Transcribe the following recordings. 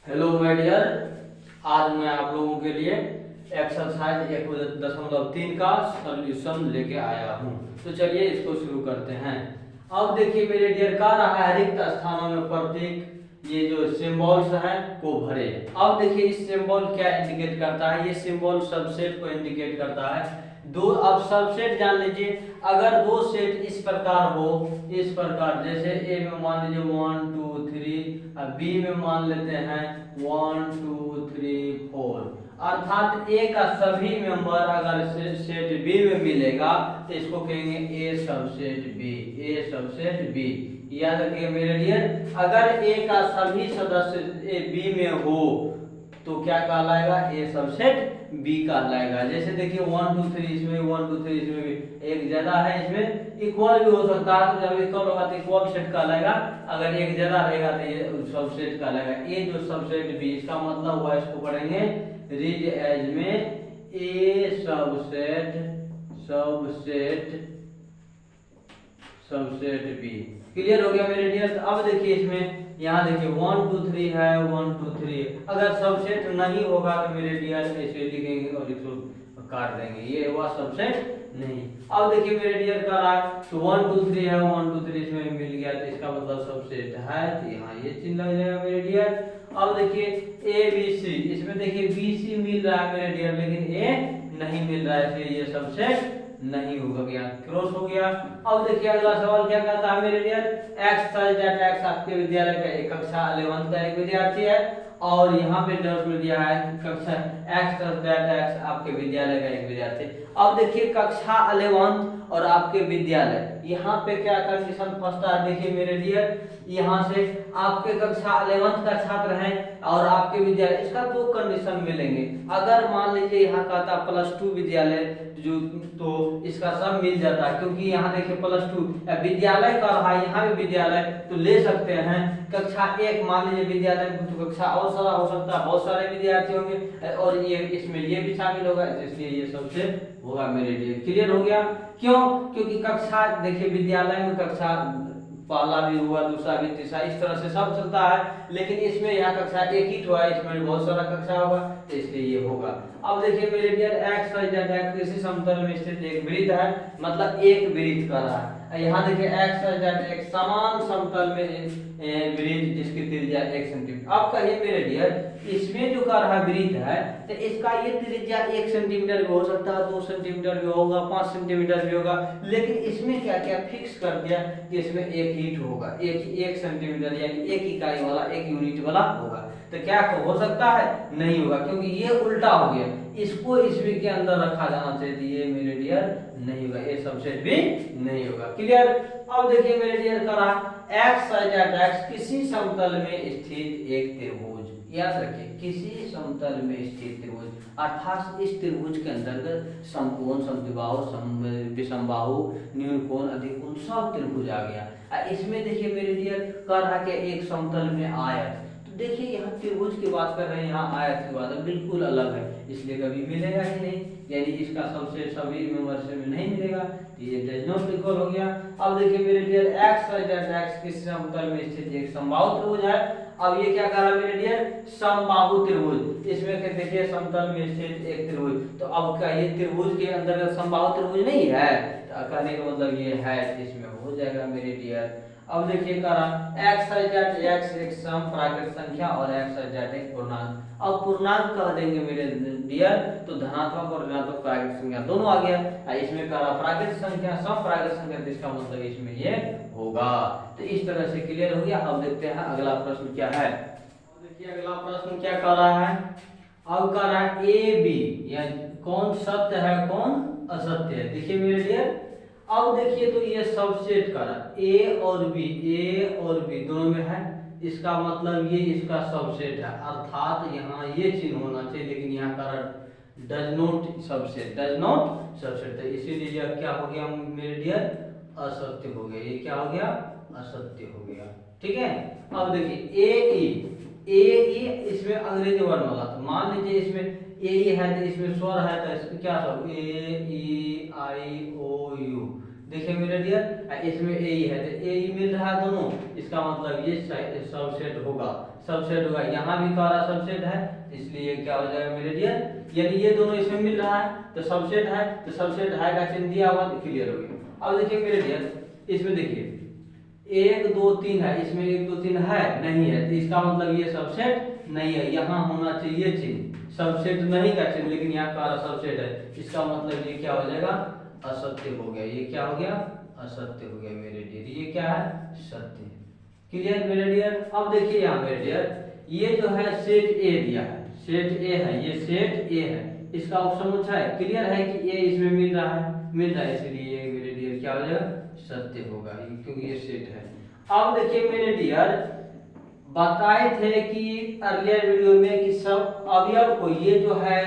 Hello my dear, आज मैं आप लोगों के लिए एक्सरसाइज 1.3 का सॉल्यूशन लेके आया हूँ। तो चलिए इसको शुरू करते हैं। अब देखिए मेरे डियर, कह रहा है रिक्त स्थानों में प्रतीक ये जो सिंबल्स हैं को भरे। अब देखिए इस सिंबल क्या इंडिकेट करता है, ये सिंबल सबसेट को इंडिकेट करता है। दो, अब सबसेट जान लीजिए, अगर दो सेट इस प्रकार हो, इस प्रकार जैसे ए में मान लीजिए 1 2 3, अब बी में मान लेते हैं 1 2 3 4, अर्थात ए का सभी मेंबर अगर सेट बी में मिलेगा तो इसको कहेंगे ए सबसेट बी, ए सबसेट बी। याद रखिए मेरे डियर, अगर ए का सभी सदस्य ए बी में हो तो क्या कहलाएगा, ए सबसेट बी कहलाएगा। जैसे देखिए 1 2 3 इसमें 1 2 3 इसमें भी एक ज्यादा है, इसमें इक्वल भी हो सकता है, तो जब इक्वल होगा तो इक्वल सेट कहलाएगा, अगर एक ज्यादा रहेगा तो ये सबसेट कहलाएगा। ए जो सबसेट बी, इसका मतलब हुआ, इसको पढ़ेंगे रीड एज में A subset subset subset B. Clear हो गया मेरे डियर। अब देखिए इसमें यहाँ देखिए 1 2 3 है, 1 2 3, अगर सबसेट नहीं होगा तो मेरे डियर ऐसे लिखेंगे और इसको काट देंगे, ये हुआ सबसेट नहीं। अब देखिए मेरे डियर का रहा तो 1 2 3 है, 1 2 3 इसमें मिल गया तो इसका मतलब सबसेट है, तो यहाँ ये चिन्ह लग जाएगा मेरे डियर। अब देखिए ए बी सी, इसमें देखिए बी सी मिल रहा है मेरे डियर, लेकिन ए नहीं मिल रहा है, इसलिए ये सबसेट नहीं होगा, गया क्रॉस हो गया। अब देखिए अगला सवाल क्या कहता है मेरे डियर, एक्स एक्स आपके विद्यालय का एक कक्षा 11 का एक विद्यार्थी है, और यहाँ पे दर्ज में दिया है कि कक्षा एक्स आपके विद्यालय का एक विद्यार्थी। अब देखिए कक्षा 11 और आपके विद्यालय, यहाँ पे क्या कंडीशन फंसता है, देखिए मेरे डियर, यहाँ से आपके कक्षा 11 का छात्र है और आपके विद्यालय, इसका दो कंडीशन मिलेंगे। अगर मान लीजिए यहाँ का था +2 विद्यालय जो, तो इसका सब मिल जाता है, क्योंकि यहाँ देखिए +2 विद्यालय का रहा, यहाँ भी विद्यालय तो ले सकते हैं। कक्षा 1 मान लीजिए विद्यालय, तो कक्षा और सारा हो सकता है, बहुत सारे विद्यार्थी होंगे और ये इसमें ये भी शामिल होगा, इसलिए ये सबसे होगा मेरे लिए। क्लियर हो गया? क्यों? क्योंकि कक्षा देखिए विद्यालय में कक्षा पहला भी हुआ, दूसरा भी, तीसरा, इस तरह से सब चलता है, लेकिन इसमें यहाँ कक्षा एक ही हुआ, इसमें बहुत सारा कक्षा होगा, तो इसलिए ये होगा। अब देखिए मेरे डियर, एक्स किसी समतल में स्थित एक वृत्त है, मतलब एक वृत्त का रहा है। यहाँ देखिए एक्स एक समान समतल में वृत्त जिसकी त्रिज्या 1 सेंटीमीटर। अब कहिए मेरे डियर, इसमें जो का रहा वृत्त है तो इसका ये त्रिज्या 1 सेंटीमीटर भी हो सकता है, 2 सेंटीमीटर भी होगा, 5 सेंटीमीटर भी होगा, लेकिन इसमें क्या क्या फिक्स कर दिया कि इसमें एक हीट होगा, एक सेंटीमीटर यानी एक इकाई वाला, एक यूनिट वाला होगा। तो क्या हो सकता है? नहीं होगा, क्योंकि ये उल्टा हो गया, इसको इसमें के अंदर रखा जाना चाहिए, ये मेरे डियर नहीं होगा, ये सबसेट भी नहीं होगा। क्लियर? अब देखिए मेरे डियर करा एक्स किसी समतल में स्थित एक त्रिभुज, याद रखिए किसी समतल में स्थित त्रिभुज, अर्थात इस त्रिभुज के अंतर्गत समकोण, समद्विबाहु, विषमबाहु, न्यून कोण, अधिक कोण सब त्रिभुज आ गया। इसमें देखिए मेरे डियर कह रहा कि एक समतल में आयत, तो देखिए यहाँ त्रिभुज की बात कर रहे हैं, यहाँ आयत की बात है, बिल्कुल अलग है, इसलिए कभी मिलेगा ही नहीं, यानी इसका सबसे सभी मेंबर से में नहीं मिलेगा, तो ये डज नॉट इक्वल हो गया। अब देखिए मेरे डियर एक्स किसी समतल में स्थित एक समबाहु त्रिभुज है। अब ये क्या कर रहा है मेरे डियर, समबाहु त्रिभुज, इसमें देखिए समतल में स्थित एक त्रिभुज, तो अब क्या ये त्रिभुज के अंदर समबाहु त्रिभुज नहीं है? तो कहने का मतलब ये है, इसमें हो जाएगा मेरे डियर। अब देखिए करा एक्स एक सम प्राकृत संख्या और एक्स एक पूर्णांक। अब पूर्णांक कह देंगे मेरे डियर, तो धनात्मक और ऋणात्मक प्राकृत संख्या दोनों आ गया। इसमें करा प्राकृत संख्या, सम प्राकृत संख्या, तो इसका मतलब इसमें ये होगा। तो इस तरह से क्लियर हो गया। अब देखते हैं अगला प्रश्न क्या है। देखिए अगला प्रश्न क्या कर रहा है, अब कर रहा है ए बी, या कौन सत्य है कौन असत्य है। देखिए मेरे डियर, अब देखिए तो ये सबसेट करा ए और बी दोनों में है, इसका मतलब ये इसका सबसेट है, अर्थात यहाँ ये चिन्ह होना चाहिए, लेकिन यहाँ करा डज नॉट सबसेट, तो इसीलिए यह क्या हो गया मेरे डियर, असत्य हो गया। ये क्या हो गया? असत्य हो गया। ठीक है। अब देखिए ए इसमें अंग्रेजी वर्ण वाला, तो मान लीजिए इसमें ए है तो इसमें स्वर है, तो इसमें क्या सब ए ई आई ओ यू। देखिए मेरे डियर, इसमें ए है तो ए मिल रहा है दोनों, इसका मतलब ये सबसेट होगा। सबसेट होगा, यहाँ भी कारा सबसेट है, इसलिए क्या हो जाएगा मेरे डियर, यानी ये दोनों इसमें मिल रहा है तो सबसेट है, तो सबसेट है का चिन्ह दिया हुआ, क्लियर हो गया। अब देखिए मेरे डियर इसमें देखिए 1 2 3 है, इसमें 1 2 3 है नहीं है, तो इसका मतलब ये सबसेट नहीं है, यहाँ होना चाहिए चिन्ह सबसेट नहीं का चिन्ह, लेकिन यहाँ कारा सबसेट है, इसका मतलब ये क्या हो जाएगा, असत्य हो गया। ये क्या हो गया, असत्य हो गया मेरे डियर, ये क्या है, सत्य। क्लियर मेरे डियर। अब देखिए यहाँ मेरे डियर ये जो है सेट ए दिया है, सेट ए है, ये सेट ए है, इसका ऑप्शन पूछा है, क्लियर है कि ए इसमें मिल रहा है, इसलिए ये मेरे डियर क्या हो जाएगा, सत्य होगा, क्योंकि ये सेट है। अब देखिए मेरे डियर बताए थे कि अर्लियर वीडियो में कि सब अवयव को, ये जो है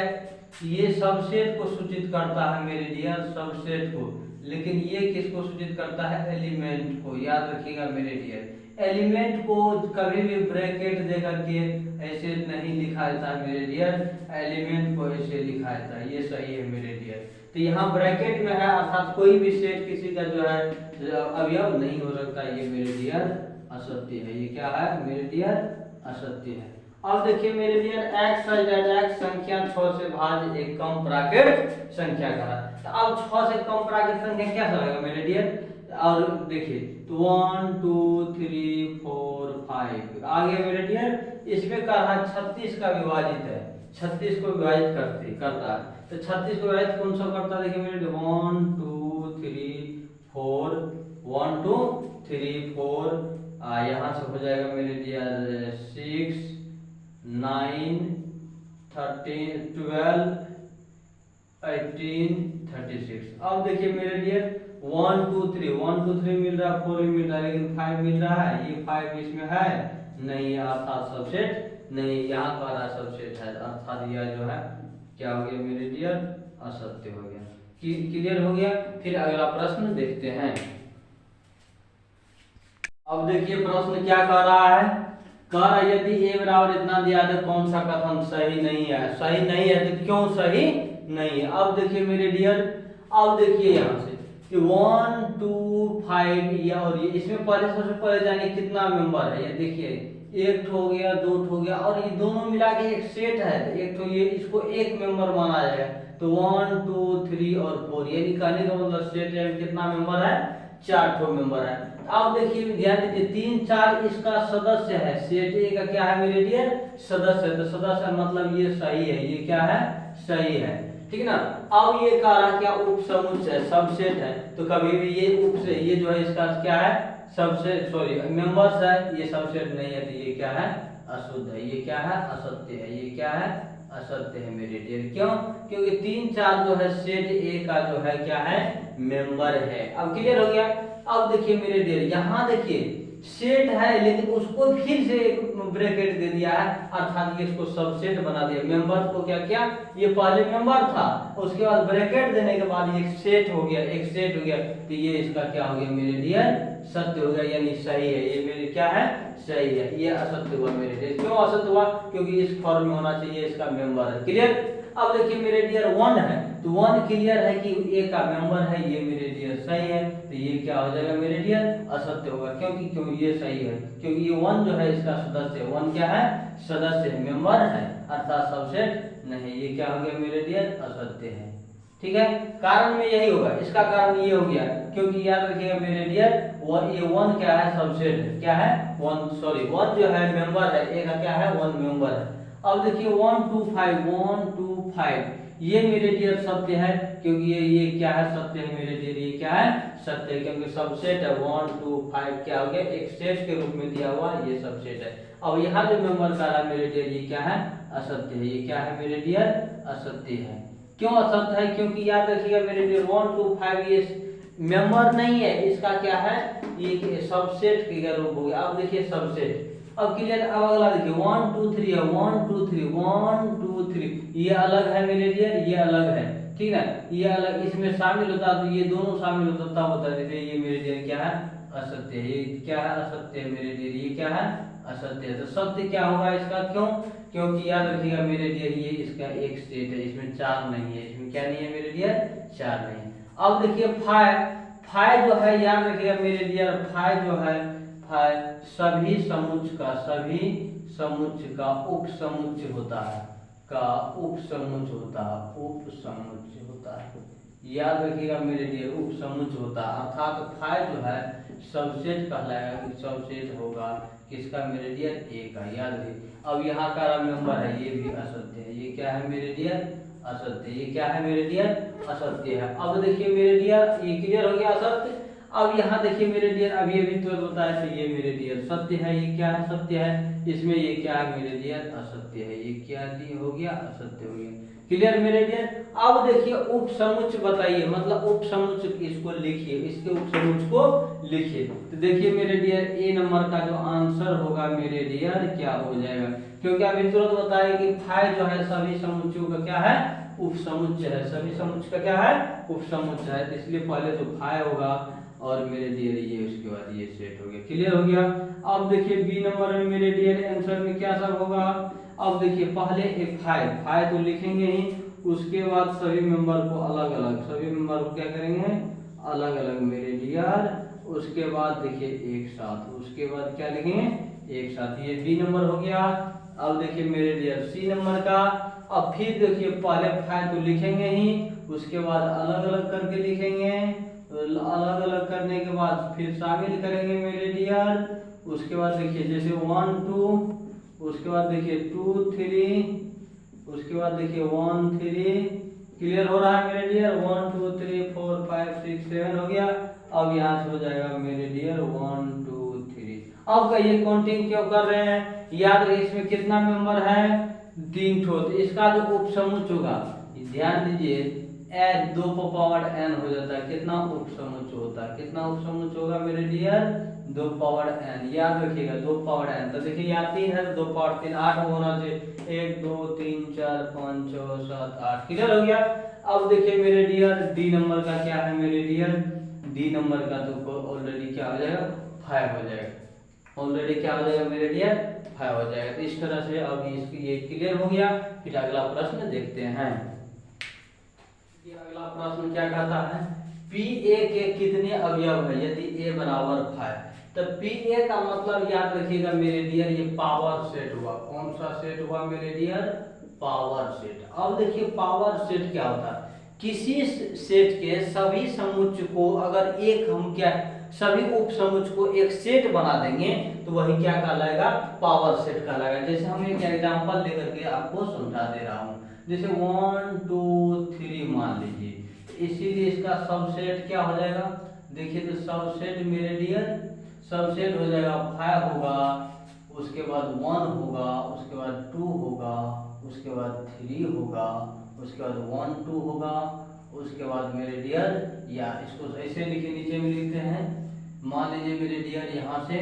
ये सबसेट को सूचित करता है मेरे डियर, सबसेट को, लेकिन ये किसको सूचित करता है, एलिमेंट को। याद रखिएगा मेरे डियर, एलिमेंट को कभी भी ब्रैकेट दे करके ऐसे नहीं लिखा जाता है मेरे डियर, एलिमेंट को ऐसे लिखा जाता है, ये सही है मेरे डियर। तो यहाँ ब्रैकेट में है, अर्थात कोई भी सेट किसी का जो है अवयव नहीं हो सकता, ये मेरे डियर असत्य है। ये क्या है मेरे डियर, असत्य है। अब देखिए मेरे डियर x x संख्या 6 से भाज्य एक कम प्राकृत संख्या का है, तो अब 6 से कम प्राकृत संख्या क्या होगा मेरे डियर, और देखिए तो 1 2 3 4 5 आगे मेरे डियर इसमें कहा 36 का विभाजित है, 36 को विभाजित करता है, तो 36 को विभाजित कौन सा करता है, देखिए मेरे 1 2 3 4 1 2 3 4 यहाँ से हो जाएगा मेरे डियर 6 9 13 12 18 36। अब देखिए मेरे डियर 1 2 3 मिल रहा है, 4 भी मिल रहा है, लेकिन 5 मिल रहा है, ये 5 इसमें है नहीं, अर्थात सबसेट नहीं, यहाँ का सबसेट है, अर्थात यह जो है क्या हो गया मेरे डियर, असत्य हो गया। क्लियर हो गया। फिर अगला प्रश्न देखते हैं। अब देखिए प्रश्न क्या कह रहा है, कह रहा यदि a बराबर इतना दिया तो कौन सा कथन सही नहीं है, सही नहीं है तो क्यों सही नहीं है। अब देखिए मेरे डियर, अब देखिए यहाँ से 1 2 5 या और ये इसमें पहले सबसे पहले जाने कितना मेंबर है, ये देखिए 1 हो गया 2 हो गया, और ये दोनों मिला के एक सेट है, तो एक तो ये इसको एक मेंबर माना जाएगा, तो 1 2 3 और 4, यानी कहने का मतलब सेट में कितना मेंबर है, 4 ठो मेंबर है। अब देखिए ध्यान दीजिए 3 4 इसका सदस्य है, सेट ए का क्या है मेरे डियर, सदस्य है, तो सदस्य मतलब ये सही है, ये क्या है, सही है, ठीक ना। अब ये कह रहा क्या, उपसमुच्चय सबसेट है, तो कभी भी ये उप से ये जो है इसका क्या है, सबसेट सॉरी मेंबर्स है, ये सबसेट नहीं है, तो ये क्या है, अशुद्ध है, ये क्या है, असत्य है, ये क्या है, असत्य है मेरे डियर। क्यों, क्योंकि 3 4 जो है सेट ए का जो है क्या है, मेंबर है। अब क्लियर हो गया। अब देखिए मेरे डियर यहाँ देखिए सेट है, लेकिन उसको फिर से एक ब्रैकेट दे दिया है, अर्थात ये इसको सबसेट बना दिया, मेंबर को क्या किया, ये पहले मेंबर था, उसके बाद ब्रैकेट देने के बाद एक सेट हो गया, एक सेट हो गया, तो ये इसका क्या हो गया मेरे डियर, सत्य हो गया, यानी सही है, ये मेरे क्या है, सही है, ये असत्य हुआ मेरे डियर। क्यों असत्य हुआ, क्योंकि इस फॉर्म में होना चाहिए इसका मेंबर है। क्लियर। अब देखिए मेरे डियर 1 है, तो 1 क्लियर है कि ए का मेंबर है, ये मेरे डियर सही है, तो ये क्या हो जाएगा मेरे डियर, असत्य होगा, क्योंकि ये सही है, क्योंकि ये 1 जो है इसका सदस्य है, 1 क्या है, सदस्य है, मेंबर है, अर्थात सबसेट नहीं, ये क्या हो गया मेरे डियर, असत्य है। ठीक है, कारण में यही होगा, इसका कारण ये हो गया, क्योंकि याद रखिएगा मेरे डियर ये 1 क्या है, सबसेट है, क्या है, 1 जो है मेंबर है, ए का क्या है, 1 मेंबर है। अब देखिए 1 2 5 ये मेरे डियर सत्य है, क्योंकि ये क्या है, सत्य है मेरे डियर, ये क्या है, सत्य है, क्योंकि सबसेट है, 1 2 5 क्या हो गया, एक सेट के रूप में दिया हुआ, ये सबसेट है। अब यहाँ जो मेंबर का है मेरे डियर, ये क्या है, असत्य है, ये क्या है मेरे डियर, असत्य है। क्यों असत्य है, क्योंकि याद रखिएगा मेरे डियर 1 2 5 ये मेंबर नहीं है, इसका क्या है, ये सबसेट के रूप हो गया। अब देखिए सबसेट, अब क्लियर। अब अगला देखिए 1 2 3 है, 1 2 3 ये अलग है मेरे डियर, ये अलग है, ठीक है, ये अलग इसमें शामिल होता तो ये दोनों शामिल होता तब होता है, ये मेरे डियर क्या है, असत्य है, ये क्या है, असत्य है मेरे डियर, ये क्या है, असत्य है। तो सत्य क्या होगा इसका, क्यों, क्योंकि याद रखिएगा मेरे डियर ये इसका एक सेट है, इसमें 4 नहीं है, इसमें क्या नहीं है मेरे डियर, 4 नहीं है। अब देखिए 5 जो है, याद रखिएगा मेरे डियर 5 जो है फाई सभी समुच्च का उपसमुच्चय होता है, उपसमुच्चय होता है। याद रखिएगा मेरे लिए, उपसमुच्चय होता है, अर्थात फाई जो है सबसेट कहलाएगा, कि सबसेट होगा किसका मेरे लिए, ए का। याद रखिए। अब यहाँ का मेंबर है, ये भी असत्य है। ये क्या है मेरे लिए, असत्य। ये क्या है मेरे लिए, असत्य है। अब देखिए मेरे लिए, ये क्लियर हो गया असत्य। अब यहाँ देखिए मेरे डियर, अभी तुरंत बताया था, ये मेरे डियर सत्य है। ये क्या है, सत्य है। इसमें ये क्या है मेरे डियर, असत्य है। ये क्या हो गया, असत्य हो गया। क्लियर मेरे डियर। अब देखिए उपसमुच्चय बताइए, मतलब उपसमुच्चय इसको लिखिए, इसके उपसमुच्चय को लिखिए। तो देखिए मेरे डियर, ए नंबर का जो आंसर होगा मेरे डियर क्या हो जाएगा, क्योंकि अभी तुरंत बताया कि फाई जो है सभी समुच्चयों का क्या है, उपसमुच्चय है। सभी समुच्चय का क्या है, उपसमुच्चय है। तो इसलिए पहले तो फाई होगा और मेरे डियर ये, उसके बाद ये सेट हो गया। क्लियर हो गया। अब देखिए बी नंबर में मेरे डियर आंसर में क्या सब होगा। अब देखिए पहले एक फाई तो लिखेंगे ही, उसके बाद सभी मेंबर को अलग अलग, सभी मेंबर को क्या करेंगे, अलग अलग मेरे डियर। उसके बाद देखिए एक साथ, उसके बाद क्या लिखेंगे, एक साथ। ये बी नंबर हो गया। अब देखिए मेरे डियर सी नंबर का। अब फिर देखिए पहले फाई तो लिखेंगे ही, उसके बाद अलग अलग करके लिखेंगे, अलग अलग करने के बाद फिर शामिल करेंगे मेरे डियर। उसके बाद देखिए जैसे 1 2, उसके बाद देखिए 2 3, उसके बाद देखिए 1 3। क्लियर हो रहा है मेरे डियर। 1 2 3 4 5 6 7 हो गया। अब यहाँ से हो जाएगा मेरे डियर 1 2 3। अब कहिए काउंटिंग क्यों कर रहे हैं, याद रहिए इसमें कितना मेंबर है, 3 ठो। तो इसका जो उपसमुच्चय होगा, ध्यान दीजिए, n 2 पावर n हो जाता है। कितना उपसमुच्चय होता है, कितना उपसमुच्चय होगा मेरे डियर, 2 पावर n। याद रखिएगा 2 पावर n। तो देखिए यहाँ 3 है, 2 पावर 3 8 होना चाहिए। 1 2 3 4 5 6 7 8। क्लियर हो गया। अब देखिए मेरे डियर डी नंबर का क्या है मेरे डियर, डी नंबर का तो ऑलरेडी क्या हो जाएगा, 5 हो जाएगा। ऑलरेडी क्या हो जाएगा मेरे डियर, 5 हो जाएगा। तो इस तरह से अब इसकी ये क्लियर हो गया। फिर अगला प्रश्न देखते हैं। अगला प्रश्न क्या कहता है, पी ए के कितने अवयव है यदि ए बराबर 5। तो पी ए का मतलब याद रखिएगा मेरे डियर, ये पावर सेट हुआ। कौन सा सेट हुआ मेरे डियर, पावर सेट। अब देखिए पावर सेट क्या होता है, किसी सेट के सभी समुच्चय को अगर एक हम क्या, सभी उपसमुच्चय को एक सेट बना देंगे तो वही क्या कहलाएगा, पावर सेट कहलाएगा। जैसे हम एक एग्जांपल लेकर के आपको समझा दे रहा हूँ। जैसे 1 2 3 मान लीजिए, इसीलिए इसका सबसेट क्या हो जाएगा, देखिए तो सबसेट मेरे डियर, सबसेट हो जाएगा 5 होगा, उसके बाद 1 होगा, उसके बाद 2 होगा, उसके बाद 3 होगा, उसके बाद 1 2 होगा, उसके बाद मेरे डियर, या इसको ऐसे लिखे नीचे में लिखते हैं। मान लीजिए मेरे डियर यहाँ से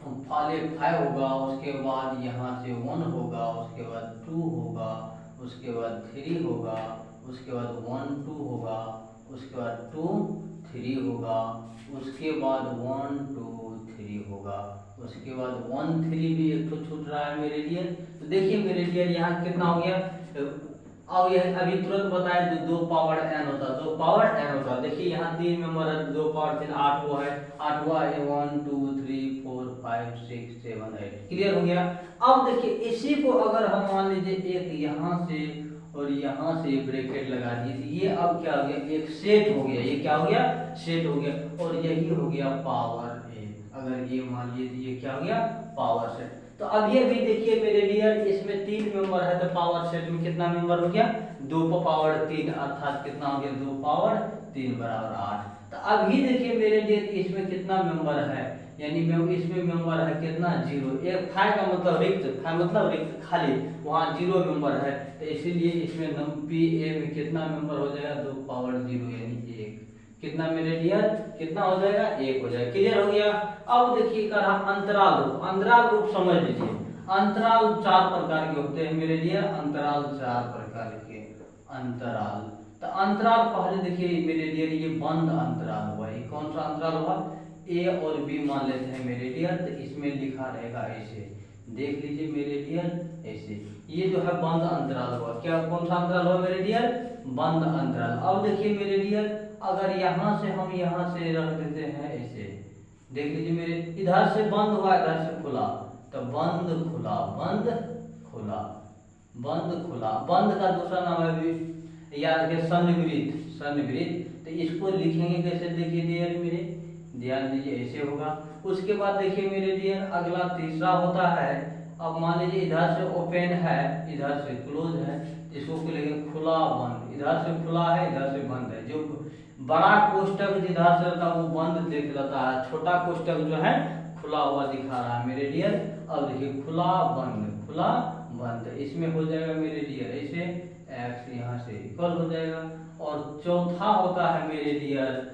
पहले 5 होगा, उसके बाद यहाँ से 1 होगा, उसके बाद 2 होगा, उसके बाद 3 होगा, उसके बाद 1 2 होगा, उसके बाद 2 3 होगा, उसके बाद 1 2 3 होगा, उसके बाद 1 3 भी एक तो छूट रहा है मेरे लिए। तो देखिए मेरे लिए यहाँ कितना हो गया। अब यह अभी तुरंत बताया जो 2 पावर n होता है, 2 पावर n होता है। देखिए यहाँ 3 मेंबर है, 2 पावर 3 8 हुआ है, 8 हुआ है, 1 2 3 4 5 6 7 8। क्लियर हो गया। अब देखिए इसी को अगर हम मान लीजिए एक यहाँ से और यहाँ से ब्रैकेट लगा दिए, तो ये अब क्या हो गया, एक सेट हो गया। ये क्या हो गया, सेट हो गया, और यही हो गया पावर ए। अगर ये मान लीजिए तो ये क्या हो गया, पावर सेट। तो अब ये भी देखिए मेरे डियर, इसमें 3 मेंबर है, तो पावर सेट में कितना मेंबर हो गया, 2 पावर 3, अर्थात कितना हो गया, 2 पावर 3 बराबर 8। तो अभी देखिए मेरे डियर इसमें कितना मेंबर है, यानी इसमें मेंबर है कितना, 0। एक 5 का मतलब रिक्त, 5 मतलब रिक्त खाली, वहाँ 0 मेंबर है। तो इसीलिए इसमें पी ए में कितना मेंबर हो जाएगा, 2 पावर 0 यानी 1। कितना मेरे डियर, कितना हो जाएगा, 1 हो जाएगा। क्लियर हो गया। अब देखिए कर अंतराल रूप, अंतराल रूप समझ लीजिए। अंतराल 4 प्रकार के होते हैं मेरे डियर, अंतराल 4 प्रकार के अंतराल। तो अंतराल पहले देखिए मेरे डियर, ये बंद अंतराल हुआ। ये कौन सा अंतराल हुआ, ए और बी मान लेते हैं मेरे डियर। तो इसमें लिखा रहेगा ऐसे, देख लीजिए मेरे डियर ऐसे। ये जो है बंद अंतराल हुआ। क्या कौन सा अंतराल हुआ मेरे डियर, बंद अंतराल। अब देखिए मेरे डियर, अगर यहाँ से हम यहाँ से रख देते हैं ऐसे, देख लीजिए मेरे, इधर से बंद हुआ इधर से खुला, तो बंद खुला बंद खुला बंद खुला। बंद का दूसरा नाम है याद रखिए सन्निवृत्त, सन्निवृत्त। तो इसको लिखेंगे कैसे देखिए डियर मेरे, ध्यान दीजिए ऐसे होगा। उसके बाद देखिए मेरे डियर अगला तीसरा होता है, अब मान लीजिए इधर से ओपन है इधर से क्लोज है, इसको लिखेंगे खुला बंद। इधर से खुला है इधर से बंद है। जो बड़ा कोष्टक जिधर से रहता है वो बंद देख लेता है, छोटा कोष्टक जो है खुला हुआ दिखा रहा है मेरे डियर। अब देखिए खुला बंद इसमें हो जाएगा मेरे डियर ऐसे एक्स यहाँ से इक्वल हो जाएगा। और चौथा होता है मेरे डियर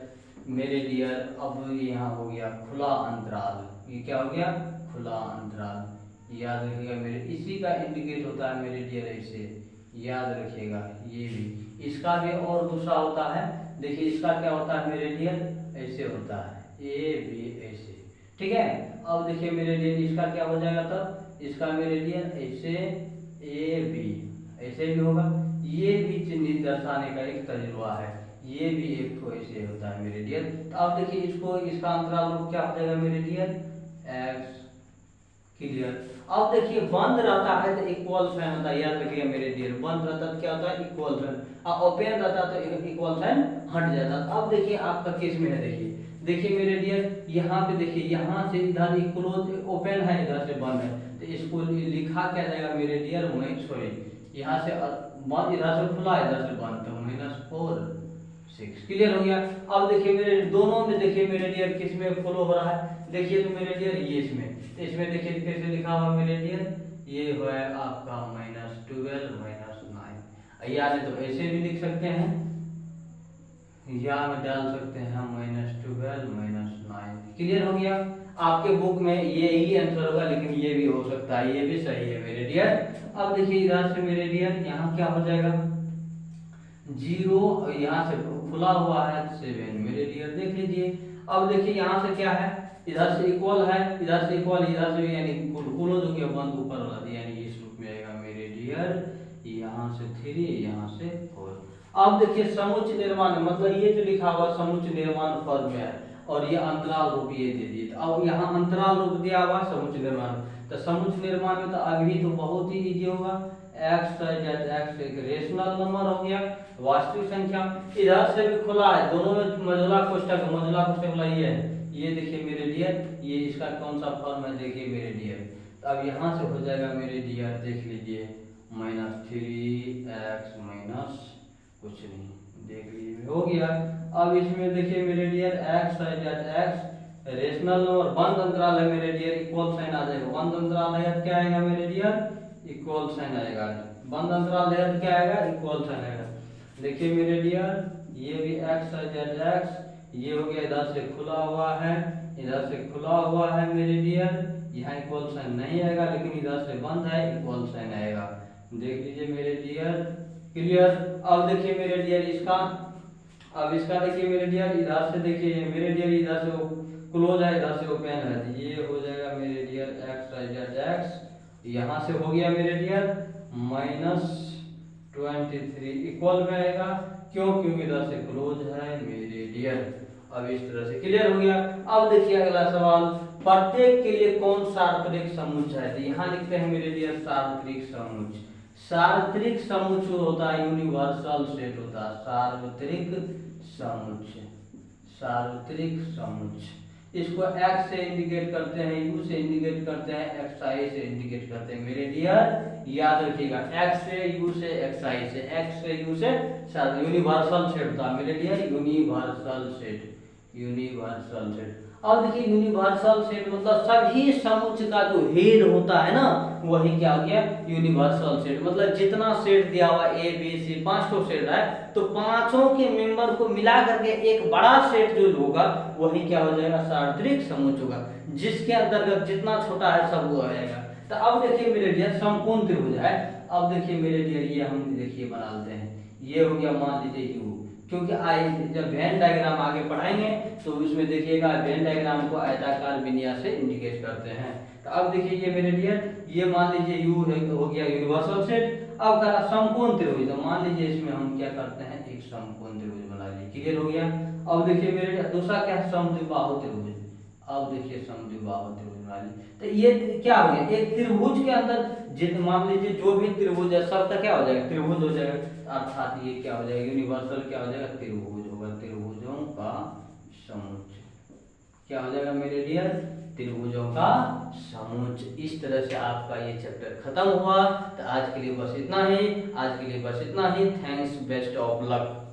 अब यहाँ हो गया खुला अंतराल। ये क्या हो गया, खुला अंतराल। याद रखिएगा मेरे, इसी का इंडिकेट होता है मेरे डियर ऐसे, याद रखिएगा। ये भी इसका भी और दूसरा होता है, देखिए इसका क्या होता है मेरे डियर, ऐसे होता है ए बी ऐसे, ठीक है। अब देखिए मेरे डियर इसका क्या हो जाएगा, तब इसका मेरे डियर ऐसे ए बी ऐसे भी होगा। ये भी चिन्हित दर्शाने का एक तजुर्बा है, ये भी एक तो ऐसे होता है मेरे डियर। तो अब देखिए इसको, इसका अंतराल रूप क्या हो जाएगा मेरे डियर, एक्स। क्लियर। अब देखिए बंद रहता है तो इक्वल साइन होता है, याद रखिएगा मेरे डियर। बंद रहता है क्या होता है, इक्वल साइन, और ओपन रहता है तो इक्वल साइन हट जाता है। अब देखिए आपका केस में है, देखिए मेरे डियर यहाँ पे देखिए, यहाँ से इधर क्लोज ओपन है इधर से बंद है, तो इसको लिखा क्या जाएगा मेरे डियर, सॉरी यहाँ से इधर से खुला इधर से बंद, तो -4 6। क्लियर हो गया। अब देखिए मेरे दोनों में देखिए मेरे डियर किस में फॉलो हो रहा है, देखिए तो मेरे डियर ये इसमें देखिए कैसे लिखा हुआ मेरे डियर, ये है आपका -12 -9। या नहीं तो ऐसे भी लिख सकते हैं, या में डाल सकते हैं -12 -9। क्लियर हो गया। आपके बुक में ये ही आंसर होगा, लेकिन ये भी हो सकता है, ये भी सही है मेरे डियर। अब देखिए इधर से मेरे डियर यहाँ क्या हो जाएगा, 0, यहाँ से खुला हुआ है 7 मेरे डियर, देख लीजिए। अब देखिए यहाँ से क्या है, इधर से इक्वल है इधर से इक्वल, इधर से भी यानी क्लोज हो गया बंद ऊपर वाला, यानी इस रूप में आएगा मेरे डियर। यहाँ से 3 यहाँ से 4। अब देखिए समुच्चय निर्माण, मतलब ये जो लिखा हुआ समुच्चय निर्माण पद में है, और ये अंतराल रूप ये दे दिए। अब यहाँ अंतराल रूप दिया हुआ समुच्चय निर्माण, तो समुच्चय निर्माण में तो अभी तो बहुत ही इजी होगा। एक्स एक रेशनल नंबर हो गया, वास्तविक संख्या। इधर से भी खुला है, दोनों में मौजूदा कोष्टक वाला ये है, ये देखिए मेरे डियर, ये इसका कौन सा फॉर्म है देखिए मेरे डियर। तो अब यहाँ से हो जाएगा मेरे डियर, देख लीजिए -3x कुछ नहीं, देख लीजिए हो गया। अब इसमें देखिए मेरे डियर एक्स रेशनल नंबर, बंद अंतराल है मेरे डियर, इक्वल साइन आ जाएगा। बंद अंतराल है तो क्या आएगा मेरे डियर, इक्वल साइन आएगा। बंद अंतराल है तो क्या आएगा, इक्वल साइन आएगा। देखिए मेरे डियर ये भी x, ये हो गया इधर से खुला हुआ है इधर से खुला हुआ है मेरे डियर, यहाँ इक्वल साइन नहीं आएगा, लेकिन इधर से बंद है इक्वल साइन आएगा, देख लीजिए मेरे डियर। क्लियर। अब देखिए मेरे डियर इसका, अब इसका देखिए मेरे डियर, इधर से देखिए मेरे डियर, इधर से क्लोज है इधर से ओपन है, तो ये हो जाएगा मेरे डियर x, यहाँ से हो गया मेरे डियर -23 इक्वल में आएगा, क्यों, क्योंकि इधर से क्लोज है मेरे डियर। अब इस तरह से क्लियर हो गया। अब देखिए अगला सवाल, प्रत्येक के लिए कौन सार्वत्रिक समुच्चय है, तो यहाँ लिखते हैं मेरे डियर सार्वत्रिक समुच्चय। सार्वत्रिक समुच्चय होता है, यूनिवर्सल सेट होता है सार्वत्रिक समुच्चय, सार्वत्रिक समुच्चय। इसको x से इंडिकेट करते हैं, u से इंडिकेट करते हैं, xi से इंडिकेट करते हैं मेरे डियर, याद रखिएगा। x से u से xi से, x से u से यूनिवर्सल सेट होता है मेरे dear, universal set, universal set. अब देखिए यूनिवर्सल सेट मतलब सभी समुच्चय का जो हेड होता है ना, वही क्या हो गया, यूनिवर्सल सेट। मतलब जितना सेट दिया हुआ ए बी सी 5 तो सेट है, तो पांचों के मेंबर को मिला करके एक बड़ा सेट जो होगा वही क्या हो जाएगा, सार्वत्रिक समुच्चय होगा, जिसके अंतर्गत जितना छोटा है सब वो आएगा। तो अब देखिए मेरे डियर समकोण त्रिभुज है। अब देखिए मेरे डियर ये हम देखिए बना लेते हैं, ये हो गया मान लीजिए यू, क्योंकि जब वेन डायग्राम आगे पढ़ाएंगे तो उसमें देखिएगा वेन डायग्राम को आयताकार विन्यास से इंडिकेट करते हैं। तो अब देखिए ये मेरे डियर, ये मान लीजिए यू हो गया यूनिवर्सल सेट। अब करा समकोण त्रिभुज, तो मान लीजिए इसमें हम क्या करते हैं, एक समकोण त्रिभुज बना लीजिए, क्लियर हो गया। अब देखिए मेरे दूसरा क्या है, समद्विबाहु त्रिभुज। अब देखिए समद्विबाहु त्रिभुज वाली, तो ये क्या हो गया, एक त्रिभुज के अंदर जित मान लीजिए जो भी त्रिभुज है सबका क्या हो जाएगा, त्रिभुज हो जाएगा, अर्थात ये क्या हो जाएगा, यूनिवर्सल क्या हो जाएगा, त्रिभुज होगा, त्रिभुजों का समुच्चय क्या हो जाएगा मेरे डियर, त्रिभुजों का समुच्चय। इस तरह से आपका ये चैप्टर खत्म हुआ। तो आज के लिए बस इतना ही, आज के लिए बस इतना ही। Thanks, best of luck.